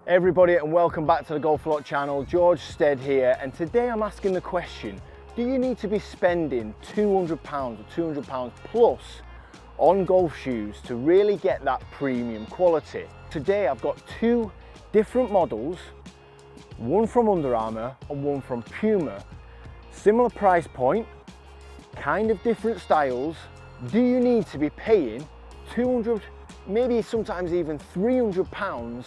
Everybody, and welcome back to the Golf A Lot channel. George Stead here, and today I'm asking the question, do you need to be spending £200 or £200 plus on golf shoes to really get that premium quality? Today I've got two different models, one from Under Armour and one from Puma. Similar price point, kind of different styles. Do you need to be paying 200, maybe sometimes even £300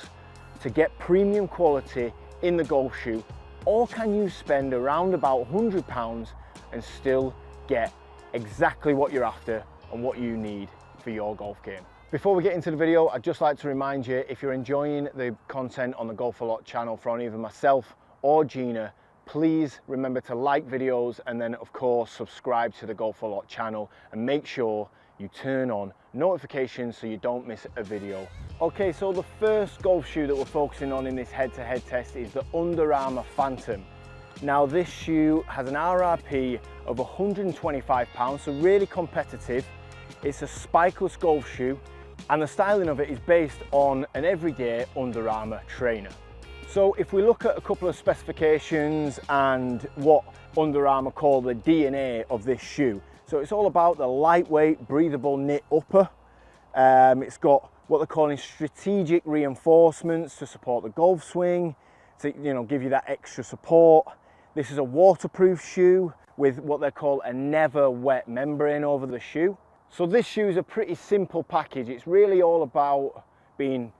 to get premium quality in the golf shoe, or can you spend around about £100 and still get exactly what you're after and what you need for your golf game? Before we get into the video, I'd just like to remind you, if you're enjoying the content on the Golf A Lot channel from either myself or Gina, please remember to like videos and then of course subscribe to the Golf A Lot channel and make sure you turn on notifications so you don't miss a video. Okay, so the first golf shoe that we're focusing on in this head-to-head test is the Under Armour Phantom. Now this shoe has an RRP of £125, so really competitive. It's a spikeless golf shoe and the styling of it is based on an everyday Under Armour trainer. So if we look at a couple of specifications and what Under Armour call the DNA of this shoe, so it's all about the lightweight, breathable knit upper. It's got what they're calling strategic reinforcements to support the golf swing, to give you that extra support. This is a waterproof shoe with what they call a never wet membrane over the shoe. So this shoe is a pretty simple package. It's really all about being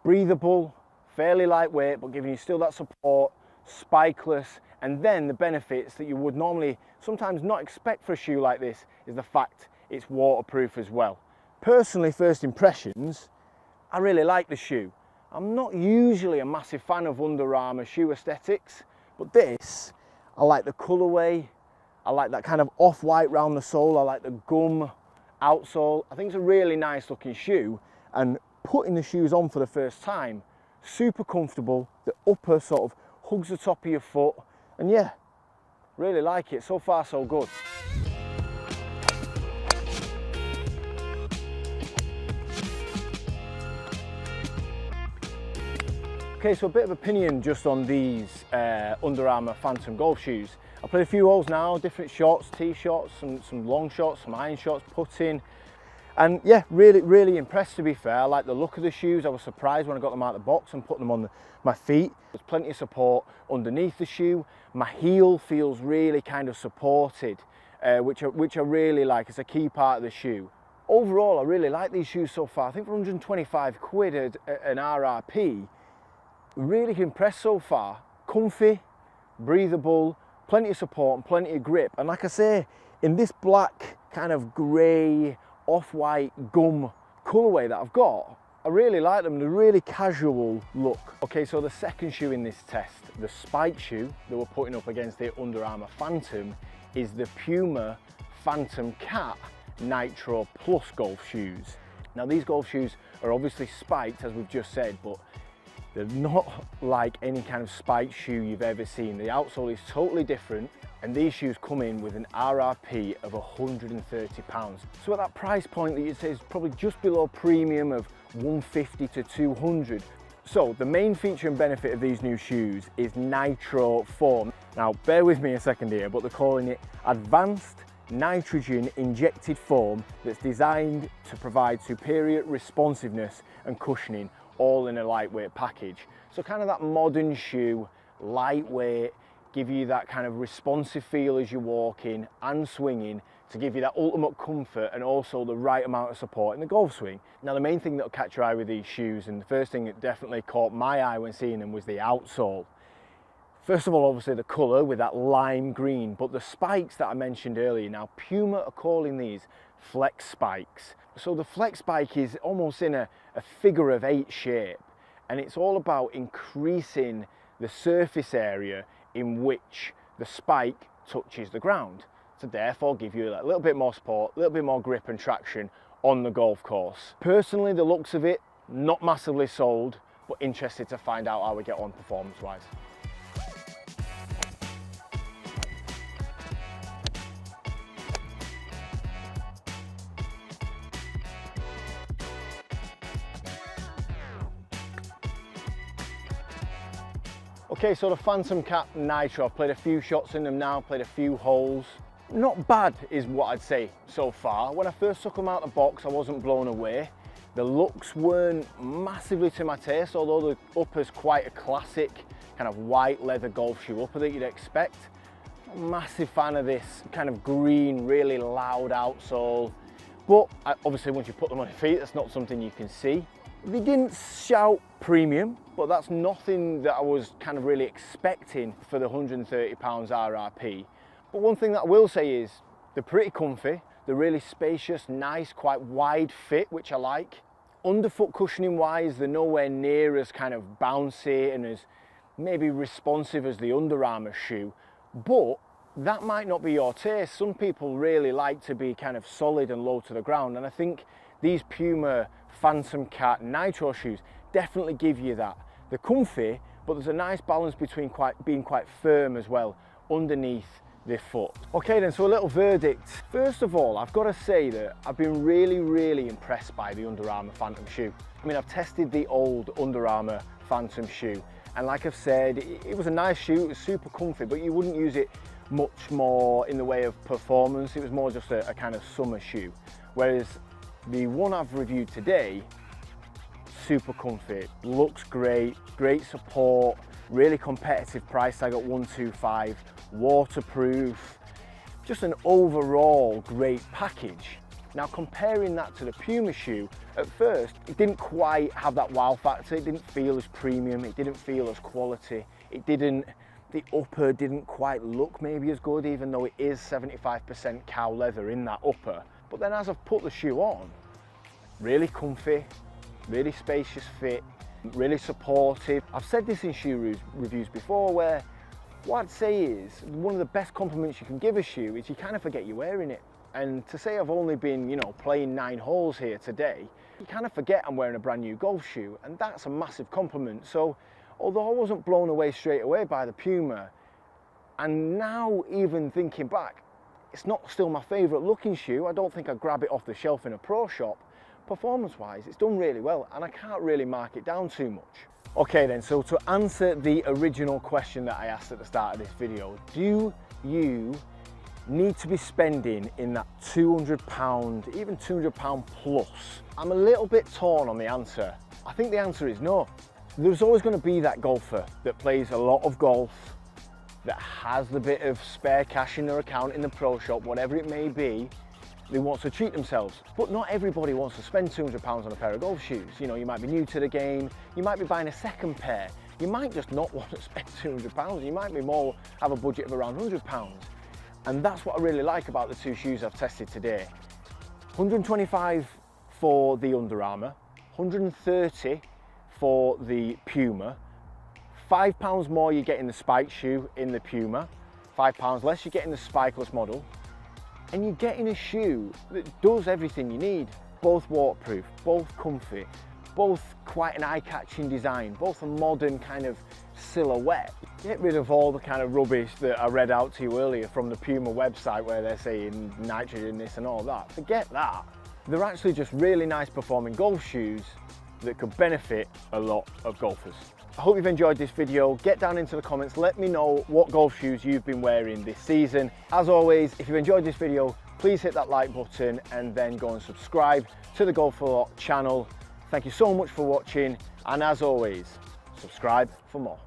breathable, fairly lightweight, but giving you still that support, spikeless, and then the benefits that you would normally sometimes not expect for a shoe like this is the fact it's waterproof as well. Personally, first impressions, I really like the shoe. I'm not usually a massive fan of Under Armour shoe aesthetics, but this, I like the colourway, I like that kind of off-white round the sole, I like the gum outsole. I think it's a really nice looking shoe, and putting the shoes on for the first time, super comfortable. The upper sort of hugs the top of your foot, and yeah, really like it. So far so good. Okay, so a bit of opinion just on these Under Armour Phantom golf shoes. I played a few holes now, different shots, tee shots, some long shots, some iron shots, putting. And yeah, really impressed, to be fair. I like the look of the shoes. I was surprised when I got them out of the box and put them on my feet. There's plenty of support underneath the shoe. My heel feels really kind of supported, which I really like. It's a key part of the shoe. Overall, I really like these shoes so far. I think for 125 quid at an RRP, really impressed so far. Comfy, breathable, plenty of support and plenty of grip. And like I say, in this black kind of grey, off-white gum colourway that I've got, I really like them. They're a really casual look. Okay, so the second shoe in this test, the spike shoe that we're putting up against the Under Armour Phantom, is the Puma Phantom Cat Nitro Plus golf shoes. Now these golf shoes are obviously spiked, as we've just said, but they're not like any kind of spiked shoe you've ever seen. The outsole is totally different, and these shoes come in with an RRP of £130. So at that price point that you say is probably just below premium of 150 to 200. So the main feature and benefit of these new shoes is Nitro Foam. Now bear with me a second here, but they're calling it advanced nitrogen injected foam that's designed to provide superior responsiveness and cushioning, all in a lightweight package. So kind of that modern shoe, lightweight, give you that kind of responsive feel as you're walking and swinging, to give you that ultimate comfort and also the right amount of support in the golf swing. Now the main thing that'll catch your eye with these shoes, and the first thing that definitely caught my eye when seeing them, was the outsole. First of all, obviously the colour with that lime green, but the spikes that I mentioned earlier, now Puma are calling these flex spikes. So the flex spike is almost in a figure of 8 shape, and it's all about increasing the surface area in which the spike touches the ground, to therefore give you a little bit more support, a little bit more grip and traction on the golf course. Personally, the looks of it, not massively sold, but interested to find out how we get on performance wise. Okay, so the Phantom Cat Nitro, I've played a few shots in them now, played a few holes. Not bad is what I'd say so far. When I first took them out of the box, I wasn't blown away. The looks weren't massively to my taste, although the upper's quite a classic kind of white leather golf shoe upper that you'd expect. I'm a massive fan of this kind of green, really loud outsole. But obviously once you put them on your feet, that's not something you can see. They didn't shout premium, but that's nothing that I was kind of really expecting for the £130 RRP. But one thing that I will say is they're pretty comfy. They're really spacious, nice, quite wide fit, which I like. Underfoot cushioning wise, they're nowhere near as kind of bouncy and as maybe responsive as the Under Armour shoe, but that might not be your taste. Some people really like to be kind of solid and low to the ground, and I think these Puma Phantom Cat Nitro shoes definitely give you that. They're comfy, but there's a nice balance between being quite firm as well underneath the foot. Okay then, so a little verdict. First of all, I've got to say that I've been really impressed by the Under Armour Phantom shoe. I mean, I've tested the old Under Armour Phantom shoe, and like I've said, it was a nice shoe, it was super comfy, but you wouldn't use it much more in the way of performance. It was more just a kind of summer shoe. Whereas the one I've reviewed today, super comfy, looks great, great support, really competitive price tag at $125, waterproof, just an overall great package. Now comparing that to the Puma shoe, at first it didn't quite have that wow factor, it didn't feel as premium, it didn't feel as quality, the upper didn't quite look maybe as good, even though it is 75% cow leather in that upper. But then as I've put the shoe on, really comfy, really spacious fit, really supportive. I've said this in shoe reviews before, where what I'd say is one of the best compliments you can give a shoe is you kind of forget you're wearing it. And to say I've only been, playing 9 holes here today, you kind of forget I'm wearing a brand new golf shoe, and that's a massive compliment. So although I wasn't blown away straight away by the Puma, and now even thinking back, it's not still my favourite looking shoe. I don't think I'd grab it off the shelf in a pro shop. Performance-wise, it's done really well, and I can't really mark it down too much. Okay then, so to answer the original question that I asked at the start of this video, do you need to be spending in that £200, even £200 plus? I'm a little bit torn on the answer. I think the answer is no. There's always going to be that golfer that plays a lot of golf, that has the bit of spare cash in their account in the pro shop, whatever it may be, they want to treat themselves. But not everybody wants to spend £200 on a pair of golf shoes. You might be new to the game, you might be buying a second pair, you might just not want to spend £200, you might be more have a budget of around £100. And that's what I really like about the 2 shoes I've tested today. $125 for the Under Armour, $130 for the Puma, £5 more you're getting the spike shoe in the Puma, £5 less you're getting the spikeless model, and you're getting a shoe that does everything you need. Both waterproof, both comfy, both quite an eye-catching design, both a modern kind of silhouette. Get rid of all the kind of rubbish that I read out to you earlier from the Puma website where they're saying nitrogen this and all that. Forget that. They're actually just really nice performing golf shoes that could benefit a lot of golfers. I hope you've enjoyed this video. Get down into the comments, let me know what golf shoes you've been wearing this season. As always, if you've enjoyed this video, please hit that like button and then go and subscribe to the Golf A Lot channel. Thank you so much for watching, and as always, subscribe for more.